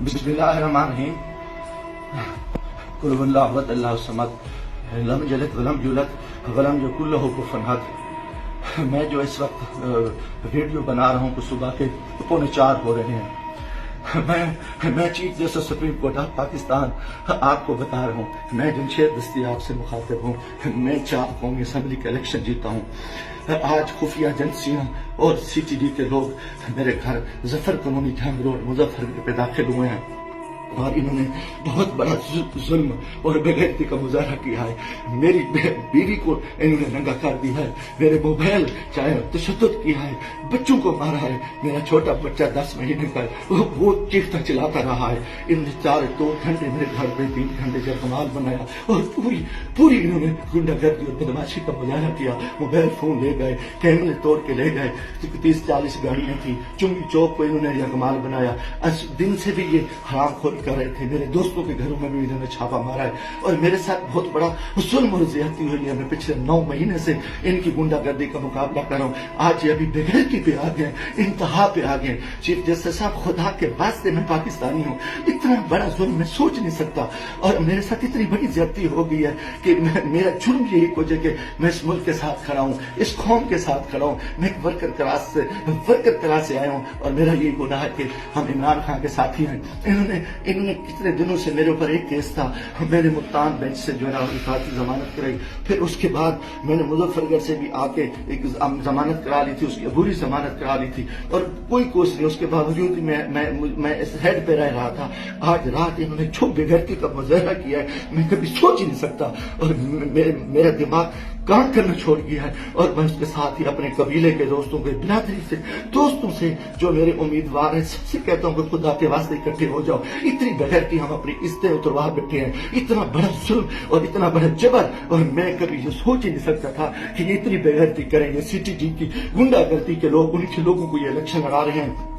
बिस्मिल्लाहिर्रहमानिर्रहीम। कुल हुवल्लाहु अहद अल्लाहु समद लम यलिद वलम यूलद वलम यकुल लहू कुफुवन अहद। मैं जो इस वक्त वीडियो बना रहा हूँ, सुबह के 3:45 हो रहे हैं। मैं chief justice supreme court of Pakistan आपको बता रहा हूँ, मैं जमशेद दस्ती आपसे मुखातिब हूँ। मैं 4 कौमी असम्बली का इलेक्शन जीता हूँ। आज खुफिया एजेंसियां और CTD के लोग मेरे घर जफर कॉलोनी जंग रोड मुजफ्फरनगर पे दाखिल हुए हैं और इन्होंने बहुत बड़ा जुल्म और बेगैरती का मुजाहरा किया है। मेरी बीवी को इन्होंने नंगा कर दिया है, मेरे मोबाइल चाहे तशद्दुद किया है, बच्चों को मारा है। मेरा छोटा बच्चा 10 महीने का वो चीखता चिल्लाता रहा है। इन्होंने 2 घंटे मेरे घर पे 3 घंटे जयमाल बनाया और पूरी इन्होंने गुंडागर्दी और बदमाशी का मुजाहरा किया। मोबाइल फोन ले गए, कैमरे तोड़ के ले गए, 30-40 गाड़ियां थी। चुंगी चौक को इन्होंने जयमाल बनाया। दिन से भी ये हरामखोरी कर रहे थे। मेरे दोस्तों के घरों में भी इन्होंने छापा मारा है और मेरे साथ बहुत बड़ा जुल्म और ज्यादती हुई है। मैं पिछले 9 महीने से इनकी गुंडागर्दी का मुकाबला कर रहा हूँ। आज ये अभी बेगैरती पे आ गए, इंतहा पे आ गए। चीफ जस्टिस साहब, खुदा के वास्ते मैं पाकिस्तानी हूँ, इतना बड़ा जुल्म मैं सोच नहीं सकता और मेरे साथ इतनी बड़ी ज्यादती हो गई है कि मेरा जुर्म यही वजह कि मैं इस मुल्क के साथ खड़ा हूँ, इस कौम के साथ खड़ा हूँ। मैं एक वर्कर क्लास से आया हूँ और मेरा यही गुनाह है कि हम इमरान खान के साथी हैं। इन्होंने कितने दिनों से मेरे ऊपर एक केस था, मैंने मुल्तान बेंच से जो है ना इफाती जमानत कराई। फिर उसके बाद मैंने मुजफ्फरनगर से भी आके एक जमानत करा ली थी, उसकी अबूरी जमानत करा ली थी और कोई कोशिश नहीं। उसके बावजूद मैं इस हेड पे रह रहा था। आज रात इन्होंने जो बेगैरती का मुजाहरा किया है, मैं कभी सोच ही नहीं सकता और मेरा दिमाग काम करना छोड़ गया है। और मैं उसके साथ ही अपने कबीले के दोस्तों के बिरादरी से दोस्तों से जो मेरे उम्मीदवार हैं सबसे कहता हूँ कि खुदा के वास्ते इकट्ठे हो जाओ। इतनी बेगैरती हम अपनी इज्जतें उतरवा बैठे हैं, इतना बड़ा जुल्म और इतना बड़ा जबर, और मैं कभी ये सोच ही नहीं सकता था कि ये इतनी बेगैरती करेंगे। CTD की गुंडागर्दी के लोग, उनके लोगों को ये इलेक्शन लड़ा रहे हैं।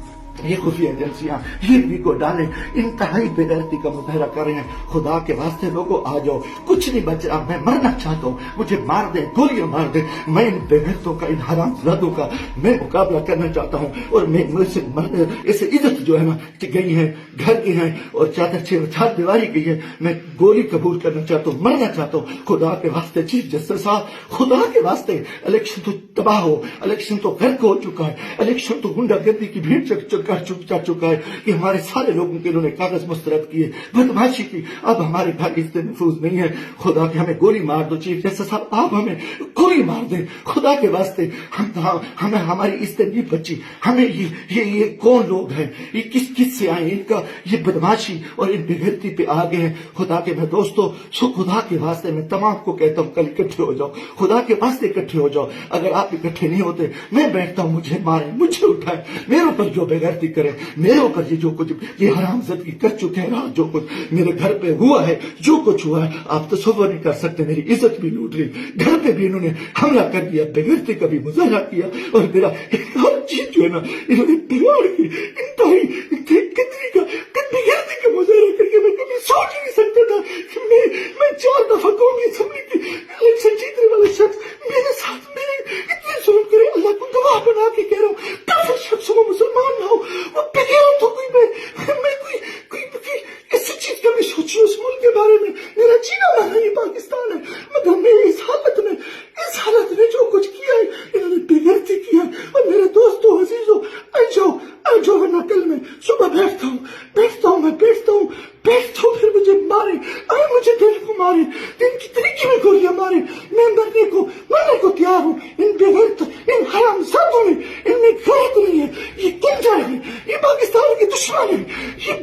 ये खुफिया एजेंसियां ये भी को डाले इंतहाई बेगैरती का मुजाहरा कर रहे हैं। खुदा के वास्ते लोगों आ जाओ, कुछ नहीं बच रहा। मैं मरना चाहता हूँ, मुझे मार दे, गोलियां मार दे। मैं इन बेगैरतों का, इन हरामजादों का मैं मुकाबला करना चाहता हूँ और मैं मुझसे इसे इज्जत जो है ना कि गई है, घर की है और चादर चार दीवारी गई है। मैं गोली कबूल करना चाहता हूँ, मरना चाहता हूँ। खुदा के वास्ते चीफ जस्टिस साहब, खुदा के वास्ते इलेक्शन तो तबाह हो, इलेक्शन तो गर्क हो चुका है, इलेक्शन तो गुंडागर्दी की भीड़ जा चुका है कि हमारे सारे लोगों के इन्होंने कागज मुस्तरद किए, बदमाशी की। अब हमारे घर इज्जत महफूज नहीं है। खुदा के हमें गोली मार दो चीफ जस्टिस साहब, आप हमें गोली मार दें खुदा के वास्ते। हमें हमारी इज्जत नहीं बची। हमें ये कौन लोग हैं, ये किस से आए, इनका ये बदमाशी और इन बेगैरती पे आ गए हैं। खुदा के मैं दोस्तों, खुदा के वास्ते मैं तमाम को कहता हूँ कल इकट्ठे हो जाओ, खुदा के वास्ते इकट्ठे हो जाओ। अगर आप इकट्ठे नहीं होते, मैं बैठता हूँ, मुझे मारे, मुझे उठाए, मेरे ऊपर जो बेगैरती करे, मेरे ऊपर ये जो कुछ ये हरामजादगी कर चुके हैं, जो कुछ मेरे घर पे हुआ है, जो कुछ हुआ है, आप तसव्वुर नहीं कर सकते। मेरी इज्जत भी लूट ली, घर पे भी इन्होंने हमला कर दिया, बेगैरती का भी मुजाहरा किया और मेरा हर चीज जो है ना इन्होंने बिगाड़ की। इंतहाई बेगैरती का मुजाहरा करके मैं कभी सोच ही नहीं सकता था कि मैं 4 दफा कौमी असम्बली की इलेक्शन जीतने वाला शख्स मेरे साथ मेरे इतने जुल्म करे। अल्लाह को गवाह बना के कह रहा हूँ, काफिर शख्स हो, मुसलमान ना हो, वो बेगैरत हो कोई, मैं कोई ऐसी चीज कभी सोची उस मुल्क के बारे में। मेरा जीना मरना ये पाकिस्तान है, मगर मैं इस हालत में जो कुछ किया है, इन्होंने बेगैरती किया है। और मेरे दोस्तों, अजीजों, आ जाओ वरना कल मैं सुबह बैठता हूँ, फिर मुझे मारे, मुझे दिल को मारे, दिन की तरीके में गोलियां मारे। मैं मरने को तैयार हूँ। इन बेगैरत, इन हरामजादों में, इनमें गैरत नहीं है, ये गुंडा है, ये पाकिस्तान के दुश्मन है, ये